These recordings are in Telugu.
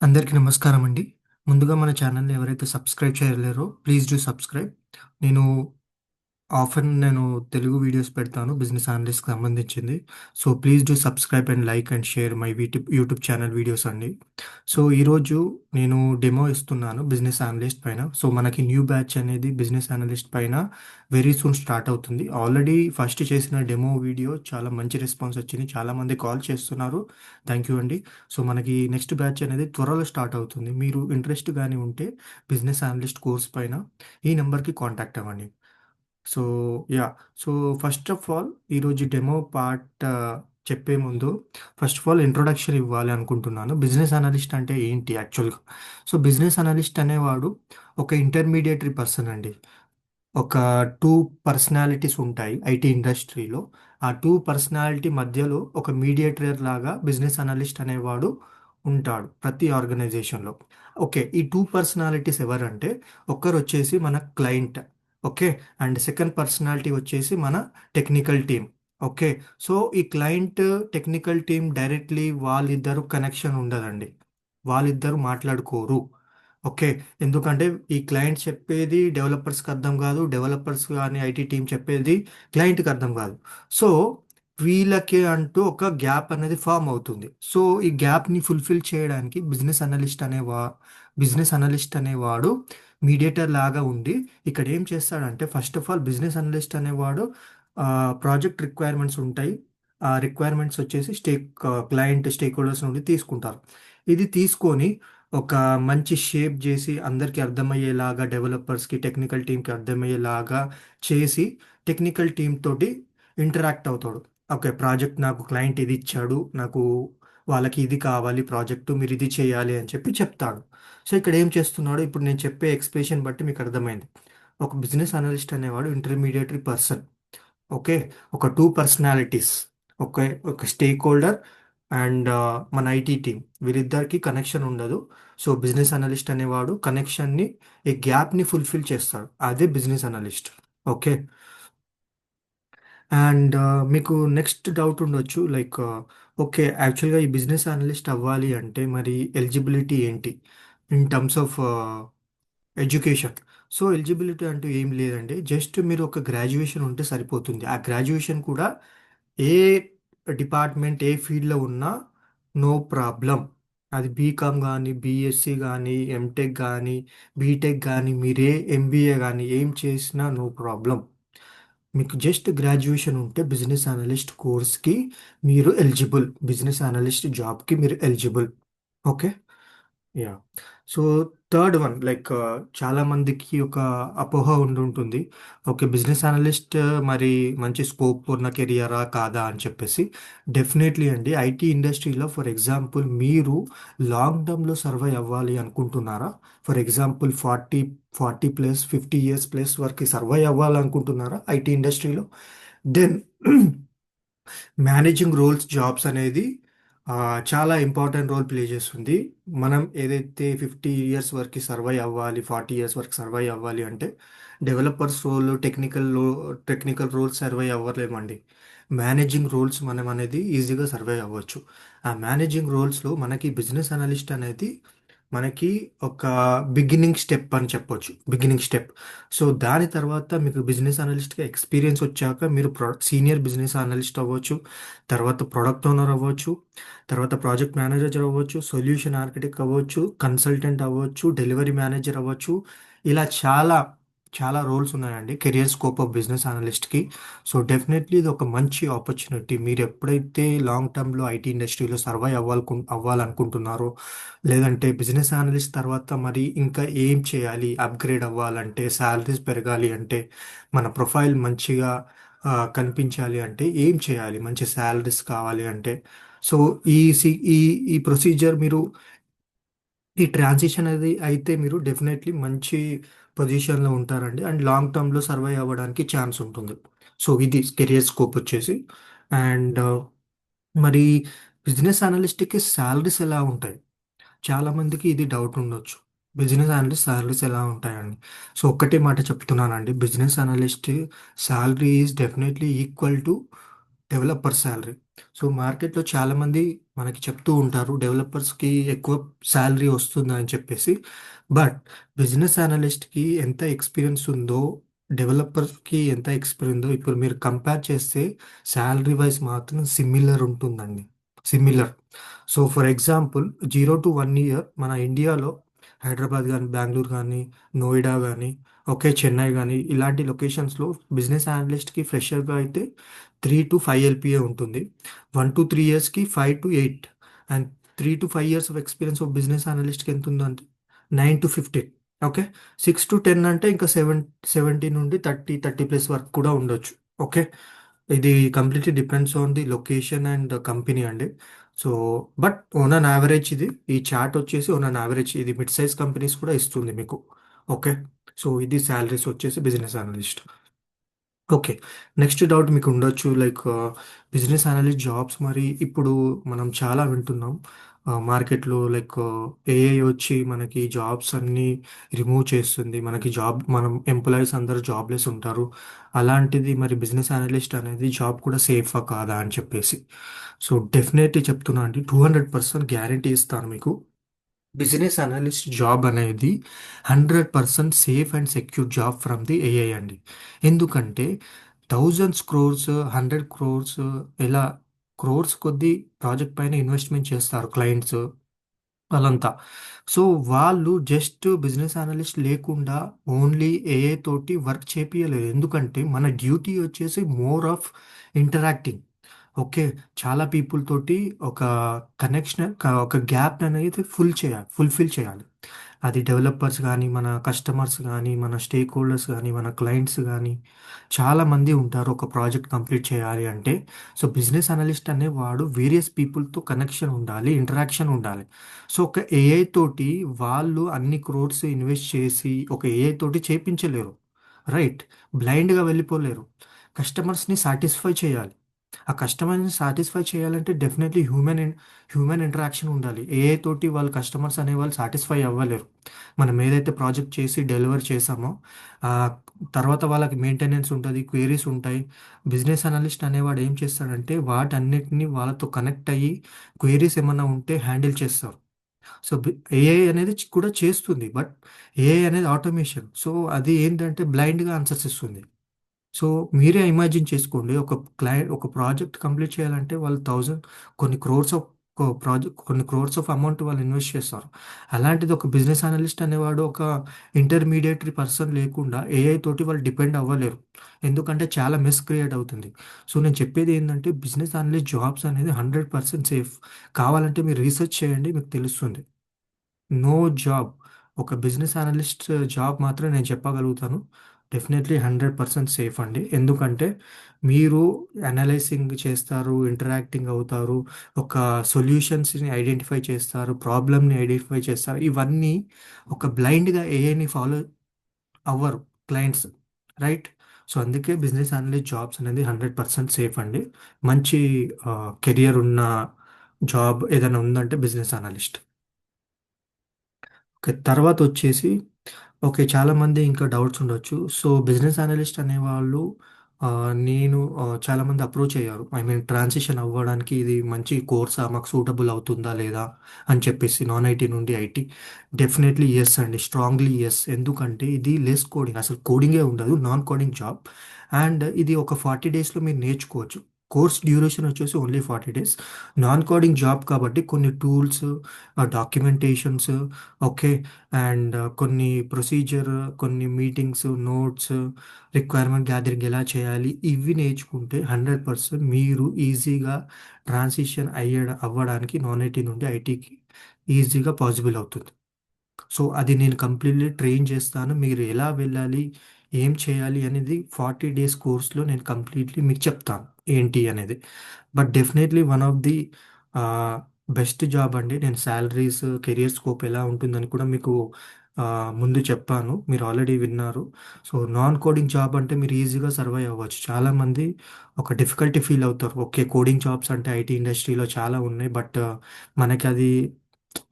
అందరికీ నమస్కారం అండి. ముందుగా మన ఛానల్‌ని ఎవరైతే సబ్స్క్రైబ్ చేయలేరో ప్లీజ్ డూ సబ్స్క్రైబ్. నేను నేను తెలుగు వీడియోస్ పెడతాను బిజినెస్ అనలిస్ట్‌కి సంబంధించింది. So, please do subscribe and like and share my YouTube channel videos అండి. సో, ఈరోజు నేను డెమో ఇస్తున్నాను బిజినెస్ అనలిస్ట్ పైన. సో, మనకి న్యూ బ్యాచ్ అనేది బిజినెస్ అనలిస్ట్ పైన వెరీ సూన్ స్టార్ట్ అవుతుంది. ఆల్రెడీ ఫస్ట్ చేసిన డెమో వీడియో చాలా మంచి రెస్పాన్స్ వచ్చింది. చాలామంది కాల్ చేస్తున్నారు. థ్యాంక్ యూ అండి. సో, మనకి నెక్స్ట్ బ్యాచ్ అనేది త్వరలో స్టార్ట్ అవుతుంది. మీరు ఇంట్రెస్ట్ గాని ఉంటే బిజినెస్ అనలిస్ట్ కోర్స్ పైన ఈ నంబర్‌కి కాంటాక్ట్ అవ్వండి. So, yeah! So, first of all ఈరోజు డెమో పార్ట్ చెప్పే ముందు ఫస్ట్ ఆఫ్ ఆల్ ఇంట్రొడక్షన్ ఇవ్వాలి అనుకుంటున్నాను. బిజినెస్ అనలిస్ట్ అంటే ఏంటి యాక్చువల్‌గా? సో, బిజినెస్ అనలిస్ట్ అనేవాడు ఒక ఇంటర్మీడియేటరీ పర్సన్ అండి. ఒక 2 పర్సనాలిటీస్ ఉంటాయి ఐటీ ఇండస్ట్రీలో. ఆ 2 పర్సనాలిటీ మధ్యలో ఒక మీడియేటర్ లాగా బిజినెస్ అనలిస్ట్ అనేవాడు ఉంటాడు ప్రతి ఆర్గనైజేషన్‌లో. ఓకే. ఈ 2 పర్సనాలిటీస్ ఎవరంటే ఒకరొచ్చేసి మన client. Okay. And second personality వచ్చేసి మన టెక్నికల్ టీమ్. ఓకే. సో, ఈ క్లయింట్, టెక్నికల్ టీమ్ డైరెక్ట్‌లీ వాళ్ళిద్దరు కనెక్షన్ ఉండదండి. వాళ్ళిద్దరు మాట్లాడుకోరు. ఓకే. ఎందుకంటే ఈ క్లయింట్ చెప్పేది డెవలపర్స్‌కి అర్థం కాదు. డెవలపర్స్ గాని ఐటీ టీమ్ చెప్పేది క్లయింట్‌కి అర్థం కాదు. సో, వీళ్ళకి అంటూ ఒక గ్యాప్ అనేది ఫార్మ్ అవుతుంది. సో, ఈ గ్యాప్‌ని ఫుల్‌ఫిల్ చేయడానికి బిజినెస్ అనలిస్ట్ అనేవాడు మీడియేటర్ లాగా ఉండి ఇక్కడ ఏం చేస్తాడంటే first of all business analyst అనేవాడు ప్రాజెక్ట్ రిక్వైర్మెంట్స్ ఉంటాయి. ఆ రిక్వైర్మెంట్స్ వచ్చేసి క్లయింట్ స్టేక్ హోల్డర్స్ నుండి తీసుకుంటారు. ఇది తీసుకొని ఒక మంచి షేప్ జేసి, అందరికి అర్థమయ్యేలాగా డెవలపర్స్‌కి, టెక్నికల్ టీమ్‌కి అర్థమయ్యేలాగా చేసి, టెక్నికల్ టీమ్ తోటి ఇంటరాక్ట్ అవుతాడు. ఓకే. ప్రాజెక్ట్ నాకు క్లయింట్ ఇది ఇచ్చాడు. వాళ్ళకి ఇది కావాలి ప్రాజెక్టు. మీరు ఇది చేయాలి అని చెప్పి చెప్తాడు. సో, ఇక్కడ ఏం చేస్తున్నాడు, ఇప్పుడు నేను చెప్పే ఎక్స్‌ప్రెషన్ బట్టి మీకు అర్థమైంది. ఒక బిజినెస్ అనలిస్ట్ అనేవాడు ఇంటర్మీడియేటరీ పర్సన్. ఓకే. ఒక 2 పర్సనాలిటీస్. ఓకే. ఒక స్టేక్ హోల్డర్ అండ్ మన ఐటీ టీమ్ వీళ్ళిద్దరికీ కనెక్షన్ ఉండదు. సో, బిజినెస్ అనలిస్ట్ అనేవాడు కనెక్షన్‌ని, ఈ గ్యాప్‌ని ఫుల్‌ఫిల్ చేస్తాడు. అదే బిజినెస్ అనలిస్ట్. ఓకే. అండ్ మీకు నెక్స్ట్ డౌట్ ఉండొచ్చు. ఓకే. యాక్చువల్‌గా ఈ బిజినెస్ అనలిస్ట్ అవ్వాలి అంటే మరి ఎలిజిబిలిటీ ఏంటి? In terms of education. So, eligibility అంటూ ఏం లేదండి. జస్ట్ మీరు ఒక గ్రాడ్యుయేషన్ ఉంటే సరిపోతుంది. ఆ గ్రాడ్యుయేషన్ కూడా ఏ డిపార్ట్మెంట్, ఏ ఫీల్డ్‌లో ఉన్నా నో ప్రాబ్లమ్. అది బీకామ్ గానీ, బీఎస్సీ గానీ, ఎంటెక్ గానీ, బీటెక్ గానీ, మీరే ఎంబీఏ గానీ ఏం చేసినా నో ప్రాబ్లమ్. మీకు జస్ట్ గ్రాడ్యుయేషన్ ఉంటే బిజినెస్ అనలిస్ట్ కోర్స్‌కి మీరు ఎలిజిబుల్. బిజినెస్ అనలిస్ట్ జాబ్‌కి మీరు eligible. Okay. Yeah! So, third one చాలా మందికి ఒక అపోహ ఉండుంటుంది. ఓకే. బిజినెస్ అనలిస్ట్ మరి మంచి స్కోప్ ఉన్న కెరియరా? కాదా? అని చెప్పేసి. డెఫినైట్‌లీ అండి. ఐటీ ఇండస్ట్రీలో ఫర్ ఎగ్జాంపుల్ మీరు లాంగ్ టర్మ్‌లో సర్వైవ్ అవ్వాలి అనుకుంటున్నారా? For example 40 plus 50 years plus వరకి సర్వైవ్ అవ్వాలనుకుంటున్నారా ఐటీ ఇండస్ట్రీలో? దెన్ మేనేజింగ్ రోల్స్ జాబ్స్ అనేది చాలా ఇంపార్టెంట్ రోల్ ప్లే చేస్తుంది. మనం ఏదైతే 50 ఇయర్స్ వరకు సర్వైవ్ అవ్వాలి, 40 ఇయర్స్ వరకు సర్వైవ్ అవ్వాలి అంటే developers role, technical roles survive అవ్వలేమండి. మేనేజింగ్ రోల్స్ మనం అనేది ఈజీగా సర్వైవ్ అవ్వచ్చు. ఆ మేనేజింగ్ రోల్స్‌లో మనకి బిజినెస్ అనలిస్ట్ అనేది మనకి ఒక బిగినింగ్ స్టెప్ అని చెప్పొచ్చు. Beginning step. సో, దాని తర్వాత మీకు బిజినెస్ అనలిస్ట్‌గా ఎక్స్‌పీరియన్స్ వచ్చాక మీరు సీనియర్ బిజినెస్ అనలిస్ట్ అవ్వచ్చు. తర్వాత ప్రొడక్ట్ ఓనర్ అవ్వచ్చు. తర్వాత ప్రాజెక్ట్ మేనేజర్ అవ్వచ్చు. సొల్యూషన్ ఆర్కిటెక్ట్ అవ్వచ్చు. కన్సల్టెంట్ అవ్వచ్చు. డెలివరీ మేనేజర్ అవ్వచ్చు. ఇలా చాలా, చాలా రోల్స్ ఉన్నాయండి కెరియర్ స్కోప్ ఆఫ్ బిజినెస్ అనలిస్ట్‌కి. సో, డెఫినైట్‌లీ ఇది ఒక మంచి ఆపర్చునిటీ. మీరు ఎప్పుడైతే లాంగ్ టర్మ్‌లో ఐటీ ఇండస్ట్రీలో సర్వైవ్ అవ్వాలనుకుంటున్నారో, లేదంటే బిజినెస్ అనలిస్ట్ తర్వాత మరి ఇంకా ఏం చేయాలి? అప్‌గ్రేడ్ అవ్వాలంటే, సాలరీస్ పెరగాలి అంటే, మన ప్రొఫైల్ మంచిగా కనిపించాలి అంటే ఏం చేయాలి? మంచి సాలరీస్ కావాలి అంటే, సో, ఈ సి ఈ ఈ ప్రొసీజర్ మీరు ఈ ట్రాన్సిషన్ అది అయితే మీరు డెఫినైట్‌లీ మంచి పొజిషన్‌లో ఉంటారండి. అండ్ లాంగ్ టర్మ్‌లో సర్వైవ్ అవ్వడానికి ఛాన్స్ ఉంటుంది. సో, ఇది కెరియర్ స్కోప్ వచ్చేసి. అండ్ మరి బిజినెస్ అనలిస్ట్‌కి సాలరీస్ ఎలా ఉంటాయి? చాలామందికి ఇది డౌట్ ఉండొచ్చు. బిజినెస్ అనలిస్ట్ సాలరీస్ ఎలా ఉంటాయని. సో, ఒక్కటే మాట చెప్తున్నానండి. Business analyst salary is definitely equal to developer salary. So మార్కెట్లో చాలామంది మనకి చెప్తూ ఉంటారు డెవలపర్స్కి ఎక్కువ శాలరీ వస్తుంది అని చెప్పేసి. బట్ బిజినెస్ అనలిస్ట్కి ఎంత ఎక్స్పీరియన్స్ ఉందో, డెవలపర్స్కి ఎంత ఎక్స్పీరియన్స్ ఉందో ఇప్పుడు మీరు కంపేర్ చేస్తే శాలరీ వైజ్ మాత్రం సిమిలర్ ఉంటుందండి. Similar. So for example 0 to 1 year మన ఇండియాలో హైదరాబాద్ కానీ, బెంగళూరు కానీ, నోయిడా కానీ, ఓకే చెన్నై కానీ ఇలాంటి లొకేషన్స్లో బిజినెస్ అనలిస్ట్కి ఫ్రెషర్గా అయితే 3 to 5 LPA ఉంటుంది. 1 to 3 yearsకి 5 to 8. And 3 to 5 years of experience of business అనలిస్ట్కి ఎంత ఉందంటే 9 to 15. ఓకే. 6 to 10 అంటే ఇంకా 70 నుండి 30 ప్లస్ వరకు కూడా ఉండొచ్చు. ఓకే. ఇది completely depends on the location and company అండి. So but on an average ఈ చార్ట్ వచ్చేసి ఓన్ అన్ యావరేజ్ ఇది మిడ్ సైజ్ కంపెనీస్ కూడా ఇస్తుంది మీకు. ఓకే. సో ఇది శాలరీస్ వచ్చేసి business analyst. Okay. Next doubt మీకు ఉండొచ్చు లైక్ బిజినెస్ అనలిస్ట్ జాబ్స్ మరి ఇప్పుడు మనం చాలా వింటున్నాం మార్కెట్లో లైక్ ఏఐ వచ్చి మనకి జాబ్స్ అన్నీ రిమూవ్ చేస్తుంది. మనకి జాబ్ మనం ఎంప్లాయీస్ అందరూ జాబ్లెస్ ఉంటారు. అలాంటిది మరి బిజినెస్ అనలిస్ట్ అనేది జాబ్ కూడా సేఫా కాదా అని చెప్పేసి. సో డెఫినెట్లీ చెప్తున్నా అండి 200% గ్యారంటీ ఇస్తాను మీకు. బిజినెస్ అనలిస్ట్ జాబ్ అనేది 100% safe and secure job from the AI అండి. ఎందుకంటే థౌజండ్స్ క్రోర్స్, 100 crores, ఇలా క్రోర్స్ కొద్దీ ప్రాజెక్ట్ పైన ఇన్వెస్ట్మెంట్ చేస్తారు క్లయింట్స్ వాళ్ళంతా. సో వాళ్ళు జస్ట్ బిజినెస్ అనలిస్ట్ లేకుండా ఓన్లీ ఏఐ తోటి వర్క్ చేపియలేదు. ఎందుకంటే మన డ్యూటీ వచ్చేసి మోర్ ఆఫ్ ఇంటరాక్టింగ్. ఓకే. చాలా పీపుల్ తోటి ఒక కనెక్షన్ ఒక గ్యాప్ అనేది ఫుల్ఫిల్ చేయాలి. అది డెవలపర్స్ కానీ, మన కస్టమర్స్ కానీ, మన స్టేక్ హోల్డర్స్ కానీ, మన క్లయింట్స్ కానీ చాలామంది ఉంటారు ఒక ప్రాజెక్ట్ కంప్లీట్ చేయాలి అంటే. సో బిజినెస్ అనలిస్ట్ అనేవాడు వేరియస్ పీపుల్తో కనెక్షన్ ఉండాలి, ఇంటరాక్షన్ ఉండాలి. సో ఒక ఏఐ తోటి వాళ్ళు అన్ని క్రోర్స్ ఇన్వెస్ట్ చేసి ఒక ఏఐ తోటి చేపించలేరు. రైట్. బ్లైండ్గా వెళ్ళిపోలేరు. కస్టమర్స్ని సాటిస్ఫై చేయాలి. ఆ కస్టమర్ని సాటిస్ఫై చేయాలంటే డెఫినెట్లీ హ్యూమన్ ఇంటరాక్షన్ ఉండాలి. ఏఐ తోటి వాళ్ళు కస్టమర్స్ అనేవాళ్ళు సాటిస్ఫై అవ్వలేరు. మనం ఏదైతే ప్రాజెక్ట్ చేసి డెలివర్ చేసామో ఆ తర్వాత వాళ్ళకి మెయింటెనెన్స్ ఉంటుంది, క్వేరీస్ ఉంటాయి. బిజినెస్ అనలిస్ట్ అనేవాడు ఏం చేస్తాడంటే వాటన్నిటిని వాళ్ళతో కనెక్ట్ అయ్యి క్వేరీస్ ఏమన్నా ఉంటే హ్యాండిల్ చేస్తారు. సో ఏఐ అనేది కూడా చేస్తుంది. బట్ ఏఐ అనేది ఆటోమేషన్. సో అది ఏంటంటే బ్లైండ్గా ఆన్సర్స్ ఇస్తుంది. సో మీరే ఇమాజిన్ చేసుకోండి. ఒక ప్రాజెక్ట్ కంప్లీట్ చేయాలంటే వాళ్ళు 1000 కొన్ని క్రోర్స్ ఆఫ్ అమౌంట్ వాళ్ళు ఇన్వెస్ట్ చేస్తారు. అలాంటిది ఒక బిజినెస్ అనలిస్ట్ అనేవాడు ఒక ఇంటర్మీడియటరీ పర్సన్ లేకుండా ఏఐ తోటి వాళ్ళు డిపెండ్ అవ్వలేరు. ఎందుకంటే చాలా మిస్ క్రియేట్ అవుతుంది. సో నేను చెప్పేది ఏంటంటే బిజినెస్ అనలిస్ట్ జాబ్స్ అనేది 100% సేఫ్. కావాలంటే మీరు రీసెర్చ్ చేయండి మీకు తెలుస్తుంది. No job. ఒక బిజినెస్ అనలిస్ట్ జాబ్ మాత్రం నేను చెప్పగలుగుతాను. డెఫినెట్లీ 100% సేఫ్ అండి. ఎందుకంటే మీరు అనలైజింగ్ చేస్తారు, ఇంటరాక్టింగ్ అవుతారు, ఒక సొల్యూషన్స్ని ఐడెంటిఫై చేస్తారు, ప్రాబ్లమ్ని ఐడెంటిఫై చేస్తారు. ఇవన్నీ ఒక బ్లైండ్గా ఏఐని ఫాలో అవ్వరు క్లయింట్స్. రైట్. సో అందుకే బిజినెస్ అనలిస్ట్ జాబ్స్ అనేది 100% సేఫ్ అండి. మంచి కెరియర్ ఉన్న జాబ్ ఏదైనా ఉందంటే బిజినెస్ అనలిస్ట్. ఓకే. తర్వాతొచ్చేసి ఓకే. చాలామంది ఇంకా డౌట్స్ ఉండొచ్చు. సో, బిజినెస్ అనలిస్ట్ అనేవాళ్ళు చాలామంది అప్రోచ్ అయ్యారు. ఐ మీన్ ట్రాన్సిషన్ అవ్వడానికి ఇది మంచి కోర్సా? మాకు సూటబుల్ అవుతుందా? లేదా? అని చెప్పేసి నాన్ ఐటీ నుండి ఐటీ. డెఫినెట్‌లీ యెస్ అండి. Strongly yes. ఎందుకంటే ఇది లెస్ కోడింగ్. అసలు కోడింగే ఉండదు. Non coding job. అండ్ ఇది ఒక 40 డేస్‌లో మీరు నేర్చుకోవచ్చు. కోర్స్ డ్యూరేషన్ వచ్చేసి only 40 days. Non coding job కాబట్టి కొన్ని టూల్స్, డాక్యుమెంటేషన్స్, ఓకే. అండ్ కొన్ని ప్రొసీజర్, కొన్ని మీటింగ్స్, నోట్స్, రిక్వైర్మెంట్ గ్యాదరింగ్ ఎలా చేయాలి ఇవి నేర్చుకుంటే 100% మీరు ఈజీగా ట్రాన్సిషన్ అవ్వడానికి నాన్ ఐటీ నుండి ఐటీకి ఈజీగా పాసిబుల్ అవుతుంది. సో అది నేను కంప్లీట్లీ ట్రైన్ చేస్తాను. మీరు ఎలా వెళ్ళాలి, ఏం చేయాలి అనేది 40 డేస్ కోర్స్లో నేను కంప్లీట్లీ మీకు చెప్తాను ఏంటి అనేది. But definitely one of the best job అండి. నేను శాలరీస్, కెరియర్ స్కోప్ ఎలా ఉంటుందని కూడా మీకు ముందు చెప్పాను. మీరు ఆల్రెడీ విన్నారు. సో నాన్ కోడింగ్ జాబ్ అంటే మీరు ఈజీగా సర్వైవ్ అవ్వచ్చు. చాలామంది ఒక డిఫికల్టీ ఫీల్ అవుతారు. ఓకే. కోడింగ్ జాబ్స్ అంటే ఐటీ ఇండస్ట్రీలో చాలా ఉన్నాయి. బట్ మనకి అది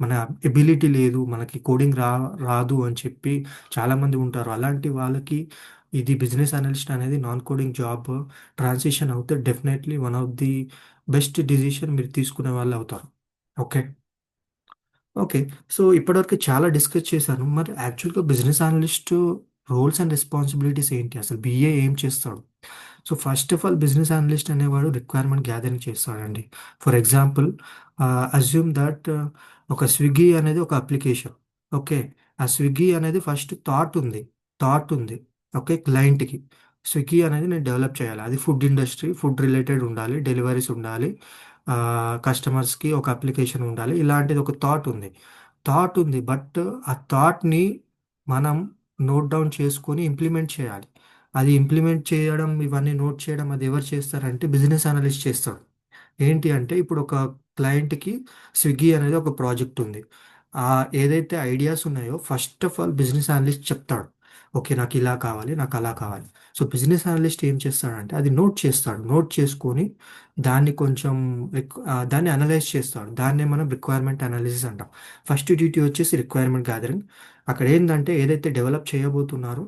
మన ఎబిలిటీ లేదు, మనకి కోడింగ్ రాదు అని చెప్పి చాలామంది ఉంటారు. అలాంటి వాళ్ళకి ఇది బిజినెస్ అనలిస్ట్ అనేది నాన్ కోడింగ్ జాబ్ ట్రాన్సిషన్ అవుతే definitely one of the best decision మీరు తీసుకునే వాళ్ళు అవుతారు. ఓకే. ఓకే. సో, ఇప్పటివరకు చాలా డిస్కస్ చేశాను. మరి యాక్చువల్‌గా business analyst roles and responsibilities ఏంటి? అసలు బీఏ ఏం చేస్తాడు? So, first of all business analyst అనేవాడు రిక్వైర్మెంట్ గ్యాదరింగ్ చేస్తాడండి. ఫర్ ఎగ్జాంపుల్ అస్యూమ్ దట్ ఒక స్విగ్గీ అనేది ఒక అప్లికేషన్. ఓకే. ఆ స్విగ్గీ అనేది ఫస్ట్ థాట్ ఉంది. ఓకే. క్లయింట్‌కి. స్విగ్గీ అనేది నేను డెవలప్ చేయాలి. అది ఫుడ్ ఇండస్ట్రీ, ఫుడ్ రిలేటెడ్ ఉండాలి. డెలివరీస్ ఉండాలి. కస్టమర్స్‌కి ఒక అప్లికేషన్ ఉండాలి. ఇలాంటిది ఒక థాట్ ఉంది. బట్ ఆ థాట్‌ని మనం నోట్ డౌన్ చేసుకొని ఇంప్లిమెంట్ చేయాలి. అది ఇంప్లిమెంట్ చేయడం, ఇవన్నీ నోట్ చేయడం అది ఎవరు చేస్తారంటే బిజినెస్ అనలిస్ట్ చేస్తాడు. ఏంటి అంటే ఇప్పుడు ఒక క్లయింట్‌కి స్విగ్గీ అనేది ఒక ప్రాజెక్ట్ ఉంది. ఏదైతే ఐడియాస్ ఉన్నాయో first of all business analyst చెప్తాడు. ఓకే. నాకు ఇలా కావాలి, నాకు అలా కావాలి. సో, బిజినెస్ అనలిస్ట్ ఏం చేస్తాడంటే అది నోట్ చేస్తాడు. నోట్ చేసుకొని దాన్ని కొంచెం దాన్ని అనలైజ్ చేస్తాడు. దాన్నే మనం రిక్వైర్మెంట్ అనాలిసిస్ అంటాం. ఫస్ట్ డ్యూటీ వచ్చేసి రిక్వైర్మెంట్ గ్యాదరింగ్. అక్కడ ఏందంటే ఏదైతే డెవలప్ చేయబోతున్నారో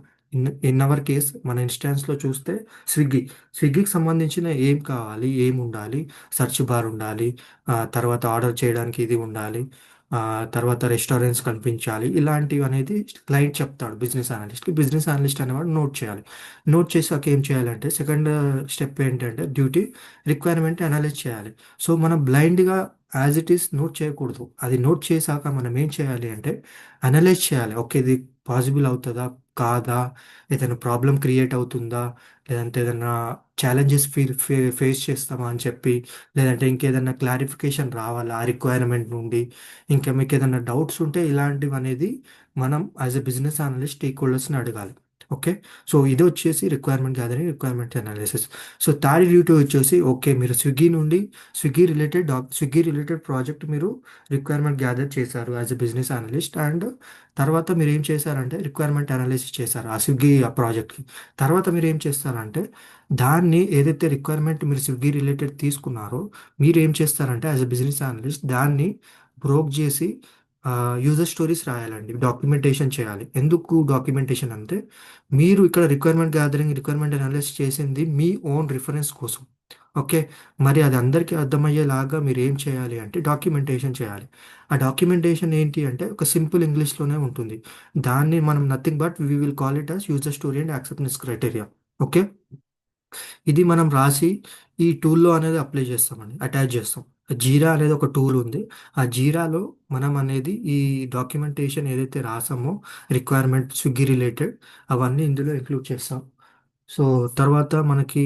ఇన్ అవర్ కేస్ మన ఇన్‌స్టాన్స్‌లో చూస్తే స్విగ్గీ. స్విగ్గీకి సంబంధించిన ఏం కావాలి? ఏముండాలి? సెర్చ్ బార్ ఉండాలి. తర్వాత ఆర్డర్ చేయడానికి ఇది ఉండాలి. తర్వాత రెస్టారెంట్స్ కనిపించాలి. ఇలాంటివనేది క్లయింట్ చెప్తాడు బిజినెస్ అనలిస్ట్‌కి. బిజినెస్ అనలిస్ట్ అనేవాడు నోట్ చేయాలి. నోట్ చేసాక ఏం చేయాలంటే సెకండ్ స్టెప్ ఏంటంటే డ్యూటీ రిక్వైర్మెంట్ అనలైజ్ చేయాలి. సో, మనం బ్లైండ్‌గా యాజ్ ఇట్ ఈస్ నోట్ చేయకూడదు. అది నోట్ చేశాక మనం ఏం చేయాలి అంటే అనలైజ్ చేయాలి. ఓకే. ఇది పాసిబుల్ అవుతదా? కాదా? ఏదైనా ప్రాబ్లమ్ క్రియేట్ అవుతుందా? లేదంటే ఏదన్నా ఛాలెంజెస్ ఫేస్ చేస్తామా అని చెప్పి, లేదంటే ఇంకేదన్నా క్లారిఫికేషన్ రావాలా ఆ రిక్వైర్మెంట్ నుండి? ఇంకా మీకేదన్నా డౌట్స్ ఉంటే ఇలాంటివనేది మనం యాజ్ ఎ బిజినెస్ అనలిస్ట్ స్టేక్ హోల్డర్స్‌ని అడగాలి. ఓకే. సో, ఇదొచ్చేసి requirement gathering, requirement analysis. So, third duty వచ్చేసి ఓకే. మీరు స్విగ్గీ రిలేటెడ్ ప్రాజెక్ట్ మీరు రిక్వైర్మెంట్ గ్యాదర్ చేశారు as a business analyst. And తర్వాత మీరేం చేశారంటే రిక్వైర్మెంట్ అనాలిసిస్ చేశారు ఆ స్విగ్గీ ప్రాజెక్ట్‌కి. తర్వాత మీరేం చేస్తారంటే దాన్ని ఏదైతే రిక్వైర్మెంట్ మీరు స్విగ్గీ రిలేటెడ్ తీసుకున్నారో మీరేం చేస్తారంటే యాజ్ ఎ బిజినెస్ అనలిస్ట్ దాన్ని బ్రోక్ చేసి యూజర్ స్టోరీస్ రాయాలండి. డాక్యుమెంటేషన్ చేయాలి. ఎందుకు డాక్యుమెంటేషన్ అంటే మీరు ఇక్కడ రిక్వైర్మెంట్ గ్యాదరింగ్, రిక్వైర్మెంట్ అనాలిసిస్ చేసింది మీ ఓన్ రిఫరెన్స్ కోసం. ఓకే. మరి అది అందరికీ అర్థమయ్యేలాగా మీరేం చేయాలి అంటే డాక్యుమెంటేషన్ చేయాలి. ఆ డాక్యుమెంటేషన్ ఏంటి అంటే ఒక సింపుల్ ఇంగ్లీష్‌లోనే ఉంటుంది. దాన్ని మనం nothing but we will call it as user story and acceptance criteria. Okay. ఇది మనం రాసి ఈ టూల్‌లో అనేది అప్లై చేస్తామండి. అటాచ్ చేస్తాం. జీరా అనేది ఒక టూల్ ఉంది. ఆ జీరాలో మనం అనేది ఈ డాక్యుమెంటేషన్ ఏదైతే రాసామో రిక్వైర్మెంట్ స్విగ్గీ రిలేటెడ్ అవన్నీ ఇందులో ఇంక్లూడ్ చేస్తాం. సో, తర్వాత మనకి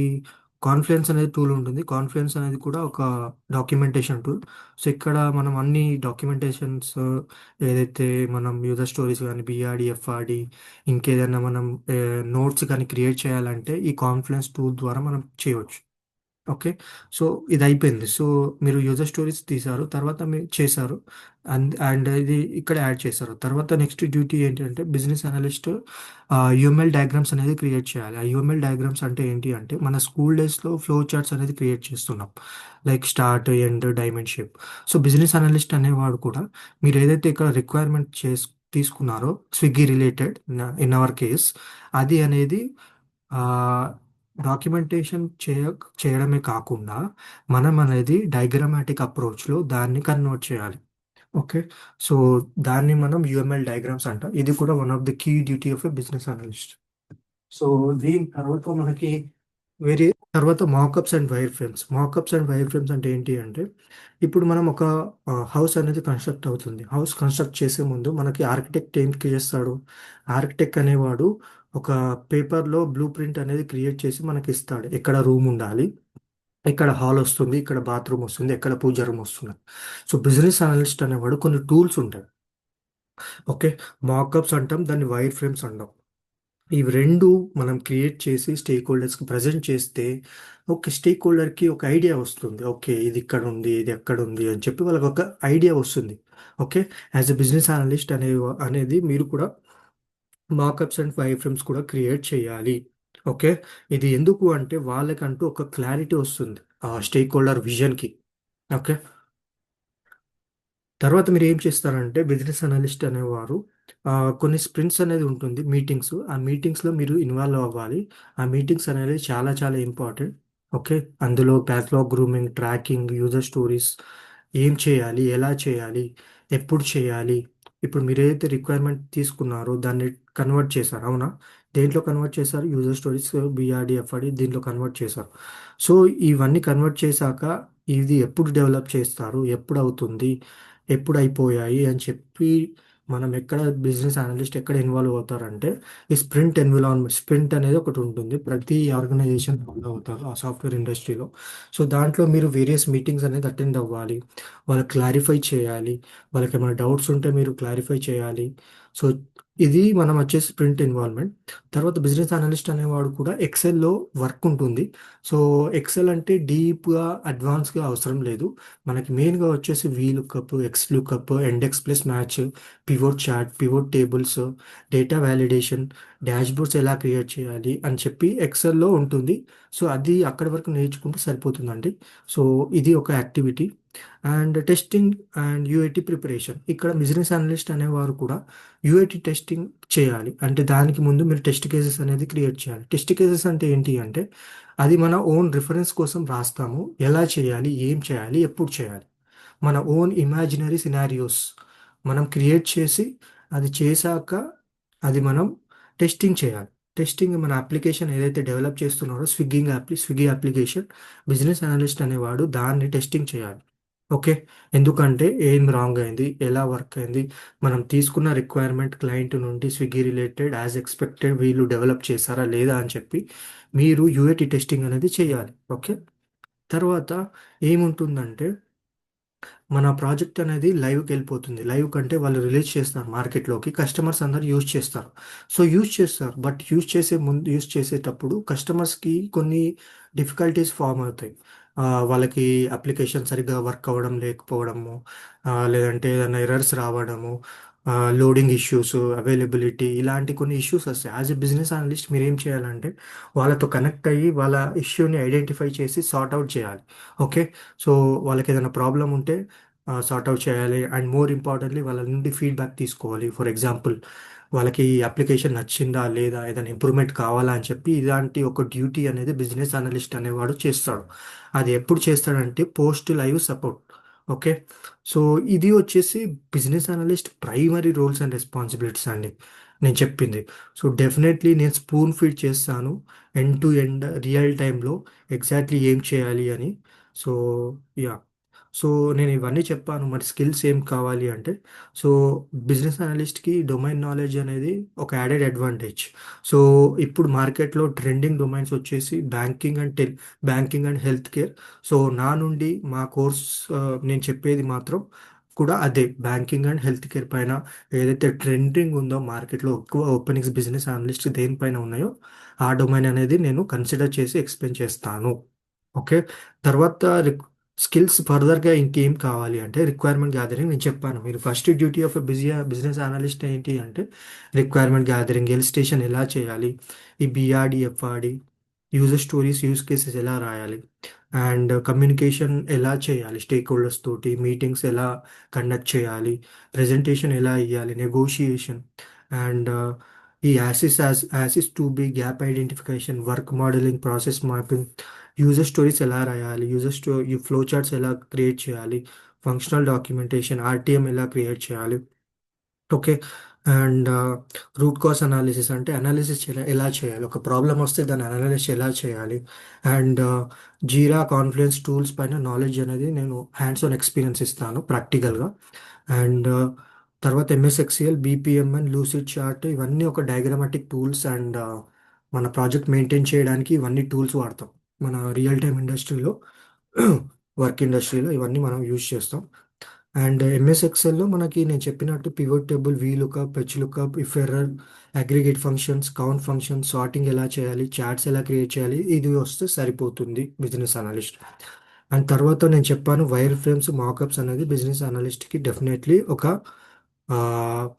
కాన్ఫ్లుయెన్స్ అనేది టూల్ ఉంటుంది. కాన్ఫ్లుయెన్స్ అనేది కూడా ఒక డాక్యుమెంటేషన్ టూల్. సో, ఇక్కడ మనం అన్ని డాక్యుమెంటేషన్స్ ఏదైతే మనం యూజర్ స్టోరీస్ గానీ, బీఆర్‌డి, ఎఫ్ఆర్‌డి ఇంకేదైనా మనం నోట్స్ కానీ క్రియేట్ చేయాలంటే ఈ కాన్ఫ్లుయెన్స్ టూల్ ద్వారా మనం చేయవచ్చు. ఓకే. సో, ఇదయిపోయింది. సో, మీరు యూజర్ స్టోరీస్ తీశారు. తర్వాత మీరు చేశారు. అండ్ ఇది ఇక్కడ యాడ్ చేశారు. తర్వాత నెక్స్ట్ డ్యూటీ ఏంటంటే బిజినెస్ అనలిస్ట్ యూఎంఎల్ డయాగ్రామ్స్ అనేది క్రియేట్ చేయాలి. ఆ యూఎంఎల్ డయాగ్రామ్స్ అంటే ఏంటి అంటే మన స్కూల్ డేస్‌లో ఫ్లో చార్ట్స్ అనేది క్రియేట్ చేస్తున్నాం. Like start, end, diamond shape. So, business analyst అనేవాడు కూడా మీరేదైతే ఇక్కడ రిక్వైర్మెంట్ తీసుకున్నారో Swiggy related in our case అది అనేది ఆహ్, డాక్యుమెంటేషన్ చేయడమే కాకుండా, మనం అనేది డయాగ్రమాటిక్ అప్రోచ్‌లో దాన్ని కన్వర్ట్ చేయాలి. ఓకే. సో, దాన్ని మనం యూఎంఎల్ డయాగ్రామ్స్ అంటాం. ఇది కూడా one of the key duty of a business analyst. So, దీని తర్వాత మనకి వేరే తర్వాత mockups and wire frames. Mockups and wire frames అంటే ఏంటి అంటే, ఇప్పుడు మనం ఒక హౌస్ అనేది కన్‌స్ట్రక్ట్ అవుతుంది. హౌస్ కన్‌స్ట్రక్ట్ చేసే ముందు మనకి ఆర్కిటెక్ట్ ఏం చేస్తాడు? ఆర్కిటెక్ట్ అనేవాడు ఒక పేపర్‌లో బ్లూ ప్రింట్ అనేది క్రియేట్ చేసి మనకిస్తాడు. ఎక్కడ రూమ్ ఉండాలి? ఇక్కడ హాల్ వస్తుంది. ఇక్కడ బాత్రూమ్ వస్తుంది. ఎక్కడ పూజ రూమ్ వస్తుంది. సో, బిజినెస్ అనలిస్ట్ అనేవాడు కొన్ని టూల్స్ ఉంటాయి. ఓకే. మాకప్స్ అంటాం. దాన్ని వైర్ ఫ్రేమ్స్ అంటాం. ఇవి 2 మనం క్రియేట్ చేసి స్టేక్ హోల్డర్స్‌కి ప్రెజెంట్ చేస్తే, ఓకే. స్టేక్ హోల్డర్‌కి ఒక ఐడియా వస్తుంది. ఓకే. ఇది ఇక్కడుంది, ఇది ఎక్కడుంది అని చెప్పి వాళ్ళకొక ఐడియా వస్తుంది. Okay. As a business analyst అనేది మీరు కూడా మాకప్స్ అండ్ వైర్ ఫ్రేమ్స్ కూడా క్రియేట్ చేయాలి. ఓకే. ఇది ఎందుకు అంటే వాళ్ళకంటూ ఒక క్లారిటీ వస్తుంది. ఆ స్టేక్ హోల్డర్ విజన్‌కి. ఓకే. తర్వాత మీరేం చేస్తారంటే బిజినెస్ అనలిస్ట్ అనేవారు కొన్ని స్ప్రింట్స్ అనేది ఉంటుంది మీటింగ్స్. ఆ మీటింగ్స్‌లో మీరు ఇన్వాల్వ్ అవ్వాలి. ఆ మీటింగ్స్ అనేది చాలా చాలా ఇంపార్టెంట్. ఓకే. అందులో backlog grooming, tracking, user stories ఏం చేయాలి? ఎలా చేయాలి? ఎప్పుడు చేయాలి? ఇప్పుడు మీరేదైతే రిక్వైర్మెంట్ తీసుకున్నారో దాన్ని కన్వర్ట్ చేశారు. అవునా? దేంట్లో కన్వర్ట్ చేశారు? యూజర్ స్టోరీస్, బీఆర్‌డి, ఎఫ్ఆర్‌డి దీంట్లో కన్వర్ట్ చేశారు. సో, ఇవన్నీ కన్వర్ట్ చేశాక ఇది ఎప్పుడు డెవలప్ చేస్తారు? ఎప్పుడవుతుంది? ఎప్పుడయిపోయాయి? అని చెప్పి మనం ఎక్కడ బిజినెస్ అనలిస్ట్ ఎక్కడ ఇన్వాల్వ్ అవుతారంటే ఈ స్ప్రింట్ ఎన్విరాన్మెంట్ స్ప్రింట్ అనేది ఒకటి ఉంటుంది. ప్రతి ఆర్గనైజేషన్ ఫాలో అవుతారు ఆ సాఫ్ట్వేర్ ఇండస్ట్రీలో. సో దాంట్లో మీరు వేరియస్ మీటింగ్స్ అనేది అటెండ్ అవ్వాలి. వాళ్ళకి క్లారిఫై చేయాలి. వాళ్ళకి ఏమైనా డౌట్స్ ఉంటే మీరు క్లారిఫై చేయాలి. సో ఇది మనం వచ్చేసి స్ప్రింట్ ఇన్వాల్వ్మెంట్. తర్వాత బిజినెస్ అనలిస్ట్ అనేవాడు కూడా ఎక్సెల్‌లో వర్క్ ఉంటుంది. సో ఎక్సెల్ అంటే డీప్‌గా, అడ్వాన్స్‌గా అవసరం లేదు. మనకి మెయిన్‌గా వచ్చేసి VLOOKUP, X lookup, index plus maths, pivot chart, pivot tables, data validation, dashboards ఎలా క్రియేట్ చేయాలి అని చెప్పి ఎక్సెల్‌లో ఉంటుంది. సో అది అక్కడి వరకు నేర్చుకుంటే సరిపోతుందండి. సో ఇది ఒక activity. And testing and UIT preparation. ఇక్కడ బిజినెస్ అనలిస్ట్ అనేవారు కూడా యూఐటీ టెస్టింగ్ చేయాలి. అంటే దానికి ముందు మీరు టెస్ట్ కేసెస్ అనేది క్రియేట్ చేయాలి. టెస్ట్ కేసెస్ అంటే ఏంటి అంటే అది మన ఓన్ రిఫరెన్స్ కోసం రాస్తాము. ఎలా చేయాలి? ఏం చేయాలి? ఎప్పుడు చేయాలి? మన ఓన్ ఇమాజినరీ సినారియోస్ మనం క్రియేట్ చేసి అది చేశాక అది మనం టెస్టింగ్ చేయాలి. టెస్టింగ్ మన అప్లికేషన్ ఏదైతే డెవలప్ చేస్తున్నారో స్విగ్గీ అప్లికేషన్ బిజినెస్ అనలిస్ట్ అనేవాడు దాన్ని టెస్టింగ్ చేయాలి. ఓకే. ఎందుకంటే ఏం రాంగ్ అయింది? ఎలా వర్క్ అయింది? మనం తీసుకున్న రిక్వైర్మెంట్ క్లయింట్ నుండి స్విగ్గీ రిలేటెడ్ యాజ్ ఎక్స్‌పెక్టెడ్ వీళ్ళు డెవలప్ చేశారా లేదా అని చెప్పి మీరు యూఏటీ టెస్టింగ్ అనేది చేయాలి. ఓకే. తర్వాత ఏముంటుందంటే మన ప్రాజెక్ట్ అనేది లైవ్‌కెళ్ళిపోతుంది. లైవ్ కంటే వాళ్ళు రిలీజ్ చేస్తారు మార్కెట్‌లోకి. కస్టమర్స్ అందరూ యూజ్ చేస్తారు. సో, యూజ్ చేస్తారు. బట్ యూజ్ చేసేటప్పుడు కస్టమర్స్‌కి కొన్ని డిఫికల్టీస్ ఫార్మ్ అవుతాయి. వాళ్ళకి అప్లికేషన్ సరిగ్గా వర్క్ అవ్వడం లేకపోవడము, లేదంటే ఏదైనా ఎర్రర్స్ రావడము, లోడింగ్ ఇష్యూస్, అవైలబిలిటీ ఇలాంటి కొన్ని ఇష్యూస్ వస్తాయి. యాస్ ఎ బిజినెస్ అనలిస్ట్ మీరేం చేయాలంటే వాళ్ళతో కనెక్ట్ అయ్యి వాళ్ళ ఇష్యూని ఐడెంటిఫై చేసి సార్ట్ ఔట్ చేయాలి. ఓకే. సో, వాళ్ళకేదైనా ప్రాబ్లమ్ ఉంటే సార్ట్ ఔట్ చేయాలి. అండ్ మోర్ ఇంపార్టెంట్‌లీ వాళ్ళ నుండి ఫీడ్‌బ్యాక్ తీసుకోవాలి. ఫర్ ఎగ్జాంపుల్ వాళ్ళకి ఈ అప్లికేషన్ నచ్చిందా? లేదా? ఏదైనా ఇంప్రూవ్‌మెంట్ కావాలా? అని చెప్పి ఇలాంటి ఒక డ్యూటీ అనేది బిజినెస్ అనలిస్ట్ అనేవాడు చేస్తాడు. అది ఎప్పుడు చేస్తాడంటే post live support. Okay. So, ఇది వచ్చేసి business analyst primary roles and responsibilities అండి నేను చెప్పింది. సో, డెఫినెట్‌లీ నేను స్పూన్ ఫీడ్ చేస్తాను. ఎండ్ టు ఎండ్ రియల్ టైమ్‌లో ఎగ్జాక్ట్‌లీ ఏం చేయాలి అని. So, yeah! సో, నేను ఇవన్నీ చెప్పాను. మరి స్కిల్స్ ఏం కావాలి అంటే, సో, బిజినెస్ అనలిస్ట్‌కి డొమైన్ నాలెడ్జ్ అనేది ఒక యాడెడ్ అడ్వాంటేజ్. సో, ఇప్పుడు మార్కెట్‌లో ట్రెండింగ్ డొమైన్స్ వచ్చేసి banking and health care. So, నా నుండి మా కోర్స్ నేను చెప్పేది మాత్రం కూడా అదే బ్యాంకింగ్ అండ్ హెల్త్ కేర్ పైన ఏదైతే ట్రెండింగ్ ఉందో మార్కెట్‌లో ఎక్కువ ఓపెనింగ్స్ బిజినెస్ అనలిస్ట్ దేనిపైన ఉన్నాయో, ఆ డొమైన్ అనేది నేను కన్సిడర్ చేసి ఎక్స్‌ప్లెయిన్ చేస్తాను. ఓకే. తర్వాత స్కిల్స్ ఫర్దర్‌గా ఇంకేం కావాలి అంటే రిక్వైర్మెంట్ గ్యాదరింగ్ నేను చెప్పాను. మీరు first duty of a business analyst ఏంటి అంటే రిక్వైర్మెంట్ గ్యాదరింగ్, ఎలిస్టేషన్ ఎలా చేయాలి? ఈ BRD, FRD, user stories, use cases ఎలా రాయాలి? అండ్ కమ్యూనికేషన్ ఎలా చేయాలి? స్టేక్ హోల్డర్స్ తోటి మీటింగ్స్ ఎలా కండక్ట్ చేయాలి? ప్రెజెంటేషన్ ఎలా ఇయ్యాలి? నెగోషియేషన్ అండ్ ఈ as is to be gap identification, work modelling, process mapping, user stories ఎలా రాయాలి? ఈ ఫ్లో చార్ట్స్ ఎలా క్రియేట్ చేయాలి? ఫంక్షనల్ డాక్యుమెంటేషన్, ఆర్‌టీఎం ఎలా క్రియేట్ చేయాలి? Okay. And root cause analysis అంటే అనాలిసిస్ ఎలా చేయాలి? ఒక ప్రాబ్లమ్ వస్తే దాన్ని అనలైజ్ ఎలా చేయాలి? అండ్ జీరా, కాన్ఫ్లుయెన్స్ టూల్స్ పైన నాలెడ్జ్ అనేది నేను హ్యాండ్స్ ఆన్ ఎక్స్పీరియన్స్ ఇస్తాను ప్రాక్టికల్‌గా. అండ్ తర్వాత MS Excel, BPM and lucid chart ఇవన్నీ ఒక డయాగ్రమాటిక్ టూల్స్. అండ్ మన ప్రాజెక్ట్ మెయింటైన్ చేయడానికి ఇవన్నీ టూల్స్ వాడతాం. మన రియల్ టైమ్ ఇండస్ట్రీలో వర్క్ ఇండస్ట్రీలో ఇవన్నీ మనం యూజ్ చేస్తాం. అండ్ ఎంఎస్ ఎక్సెల్‌లో మనకి నేను చెప్పినట్టు pivot table, vlookup, hlookup, if error, aggregate functions, count functions, sorting ఎలా చేయాలి, చార్ట్స్ ఎలా క్రియేట్ చేయాలి, ఇది వస్తే సరిపోతుంది బిజినెస్ అనలిస్ట్. అండ్ తర్వాత నేను చెప్పాను వైర్ ఫ్రేమ్స్, మాకప్స్ అనేది బిజినెస్ అనలిస్ట్‌కి డెఫినెట్లీ ఒక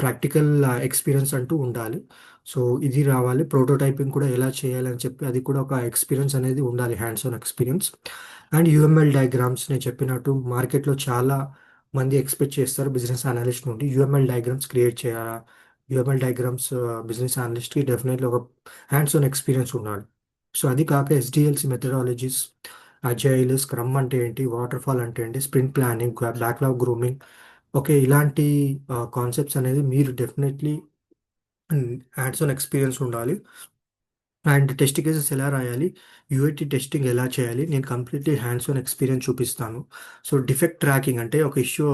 ప్రాక్టికల్ ఎక్స్పీరియన్స్ అంటూ ఉండాలి. సో, ఇది రావాలి. ప్రోటోటైపింగ్ కూడా ఎలా చేయాలి అని చెప్పి అది కూడా ఒక ఎక్స్పీరియన్స్ అనేది ఉండాలి. Hands on experience. And UML diagrams నేను చెప్పినట్టు మార్కెట్‌లో చాలా మంది ఎక్స్‌పెక్ట్ చేస్తారు బిజినెస్ అనలిస్ట్ నుండి. యూఎంఎల్ డయాగ్రామ్స్ క్రియేట్ చేయాలా? యూఎంఎల్ డయాగ్రామ్స్ బిజినెస్ అనలిస్ట్కి డెఫినెట్లీ ఒక హ్యాండ్స్ ఆన్ ఎక్స్పీరియన్స్ ఉండాలి. సో అది కాక ఎస్డిఎల్సి మెథడాలజీస్, అజైల్, స్క్రమ్ అంటే ఏంటి, వాటర్ ఫాల్ అంటే ఏంటి, sprint planning, backlog grooming, okay, ఇలాంటి కాన్సెప్ట్స్ అనేది మీరు డెఫినెట్లీ హ్యాండ్స్ ఆన్ ఎక్స్పీరియన్స్ ఉండాలి. అండ్ టెస్ట్ కేసెస్ ఎలా రాయాలి, యూఐటీ టెస్టింగ్ ఎలా చేయాలి, నేను కంప్లీట్లీ హ్యాండ్స్ ఆన్ ఎక్స్పీరియన్స్ చూపిస్తాను. సో డిఫెక్ట్ ట్రాకింగ్ అంటే ఒక ఇష్యూ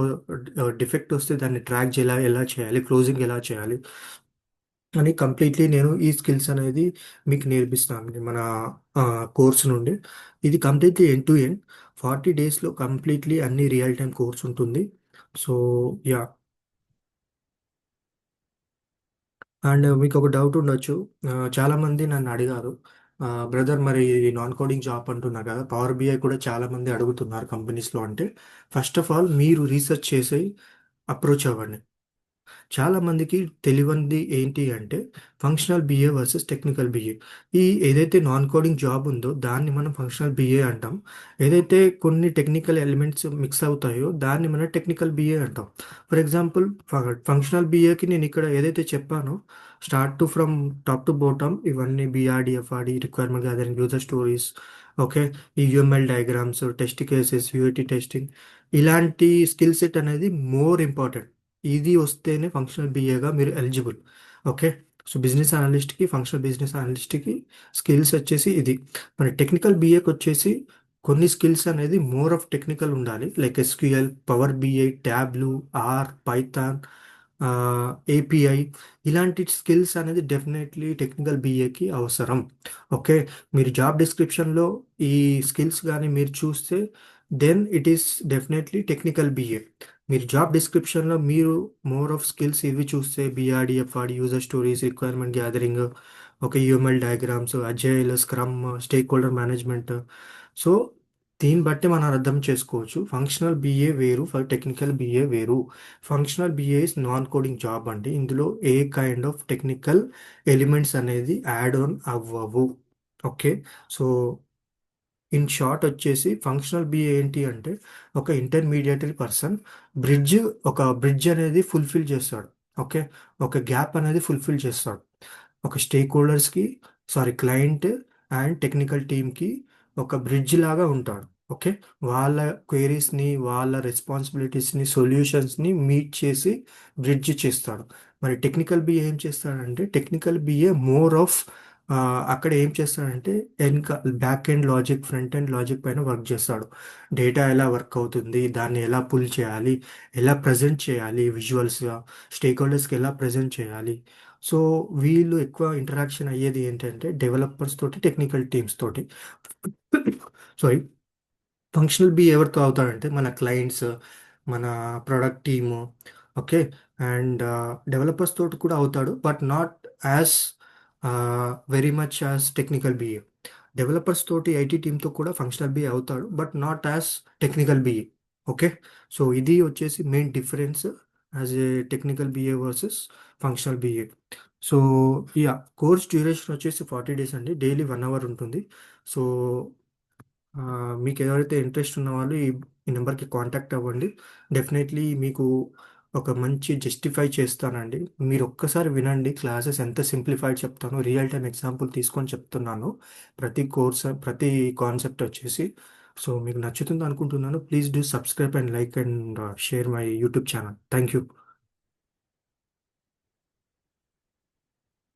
డిఫెక్ట్ వస్తే దాన్ని ట్రాక్ ఎలా ఎలా చేయాలి, క్లోజింగ్ ఎలా చేయాలి అని కంప్లీట్లీ నేను ఈ స్కిల్స్ అనేది మీకు నేర్పిస్తాను మన కోర్స్ నుండి. ఇది కంప్లీట్లీ ఎండ్ టు ఎండ్ 40 డేస్లో కంప్లీట్లీ అన్ని రియల్ టైం కోర్స్ ఉంటుంది. So yeah. అండ్ మీకు ఒక డౌట్ ఉండొచ్చు. చాలామంది నన్ను అడిగారు, బ్రదర్ మరి నాన్ కోడింగ్ జాబ్ అంటున్నారు కదా, పవర్ బిఐ కూడా చాలామంది అడుగుతున్నారు కంపెనీస్లో. అంటే ఫస్ట్ ఆఫ్ ఆల్ మీరు రీసెర్చ్ చేసి అప్రోచ్ అవ్వండి. చాలా మందికి తెలియంది ఏంటి అంటే functional BA versus technical BA. ఈ ఏదైతే నాన్ కోడింగ్ జాబ్ ఉందో దాన్ని మనం ఫంక్షనల్ బిఏ అంటాం. ఏదైతే కొన్ని టెక్నికల్ ఎలిమెంట్స్ మిక్స్ అవుతాయో దాన్ని మనం టెక్నికల్ బిఏ అంటాం. ఫర్ ఎగ్జాంపుల్, ఫంక్షనల్ బిఏకి నేను ఇక్కడ ఏదైతే చెప్పానో start to from top to bottom ఇవన్నీ BRD, FRD, requirement gathering, user stories, okay, ఈ UML diagrams, test cases, UIT testing, ఇలాంటి స్కిల్ సెట్ అనేది మోర్ ఇంపార్టెంట్. ఇది వస్తేనే ఫంక్షనల్ బిఏగా మీరు ఎలిజిబుల్. ఓకే. సో బిజినెస్ అనలిస్ట్కి, ఫంక్షనల్ బిజినెస్ అనలిస్ట్కి స్కిల్స్ వచ్చేసి ఇది. మరి టెక్నికల్ బిఏకి వచ్చేసి కొన్ని స్కిల్స్ అనేది మోర్ ఆఫ్ టెక్నికల్ ఉండాలి, like SQL, power BI, Tableau, R, Python, API, ఇలాంటి స్కిల్స్ అనేది డెఫినెట్లీ టెక్నికల్ బిఏకి అవసరం. ఓకే. మీరు జాబ్ డిస్క్రిప్షన్లో ఈ స్కిల్స్ కానీ మీరు చూస్తే then it is definitely technical BA. మీరు జాబ్ డిస్క్రిప్షన్లో మీరు మోర్ ఆఫ్ స్కిల్స్ ఇవి చూస్తే BRD, FRD, user stories, requirement gathering, ఒక UML diagrams, agile, scrum, stakeholder management. So దీన్ని బట్టి మనం అర్థం చేసుకోవచ్చు ఫంక్షనల్ బిఏ వేరు, టెక్నికల్ బిఏ వేరు. Functional BA is non coding job అండి. ఇందులో ఏ కైండ్ ఆఫ్ టెక్నికల్ ఎలిమెంట్స్ అనేది యాడ్ ఆన్ అవ్వవు. ఓకే. సో ఇన్ షార్ట్ వచ్చేసి ఫంక్షనల్ బిఏ ఏంటి అంటే ఒక ఇంటర్మీడియటరీ పర్సన్, బ్రిడ్జ్, ఒక బ్రిడ్జ్ అనేది ఫుల్ఫిల్ చేస్తాడు. ఓకే. ఒక గ్యాప్ అనేది ఫుల్ఫిల్ చేస్తాడు. ఒక స్టేక్ హోల్డర్స్కి, సారీ, క్లయింట్ అండ్ టెక్నికల్ టీమ్కి ఒక బ్రిడ్జ్ లాగా ఉంటాడు. ఓకే. వాళ్ళ క్వైరీస్ని, వాళ్ళ రెస్పాన్సిబిలిటీస్ని, సొల్యూషన్స్ని మీట్ చేసి బ్రిడ్జ్ చేస్తాడు. మరి టెక్నికల్ బిఏ ఏం చేస్తాడంటే టెక్నికల్ బిఏ మోర్ ఆఫ్ అక్కడ ఏం చేస్తాడంటే వెనక back end logic, front end logic పైన వర్క్ చేస్తాడు. డేటా ఎలా వర్క్ అవుతుంది, దాన్ని ఎలా పుల్ చేయాలి, ఎలా ప్రజెంట్ చేయాలి విజువల్స్గా, స్టేక్ హోల్డర్స్కి ఎలా ప్రజెంట్ చేయాలి. సో వీళ్ళు ఎక్కువ ఇంటరాక్షన్ అయ్యేది ఏంటంటే డెవలపర్స్ తోటి, టెక్నికల్ టీమ్స్ తోటి. సారీ. ఫంక్షనల్ బి ఎవరితో అవుతాడంటే మన క్లయింట్స్, మన product team, okay, and developers తోటి కూడా అవుతాడు, but not as very much as technical BA. Developers తోటి, ఐటీ టీంతో కూడా ఫంక్షనల్ బిఏ అవుతాడు, but not as technical BA. Okay. So ఇది వచ్చేసి main difference as a technical BA versus functional BA. So yeah, course duration వచ్చేసి 40 డేస్ అండి, డైలీ 1 అవర్ ఉంటుంది. సో ఆ, మీకు ఎవరైతే ఇంట్రెస్ట్ ఉన్న వాళ్ళు ఈ నెంబర్కి కాంటాక్ట్ అవ్వండి. డెఫినెట్లీ మీకు ఒక మంచి జస్టిఫై చేస్తానండి. మీరు ఒక్కసారి వినండి, క్లాసెస్ ఎంత సింప్లిఫైడ్ చెప్తాను, రియల్ టైం ఎగ్జాంపుల్ తీసుకొని చెప్తున్నాను ప్రతి కోర్స్, ప్రతి కాన్సెప్ట్ వచ్చేసి. సో మీకు నచ్చుతుంది అనుకుంటున్నాను. Please do subscribe and like and share my YouTube channel. Thank you.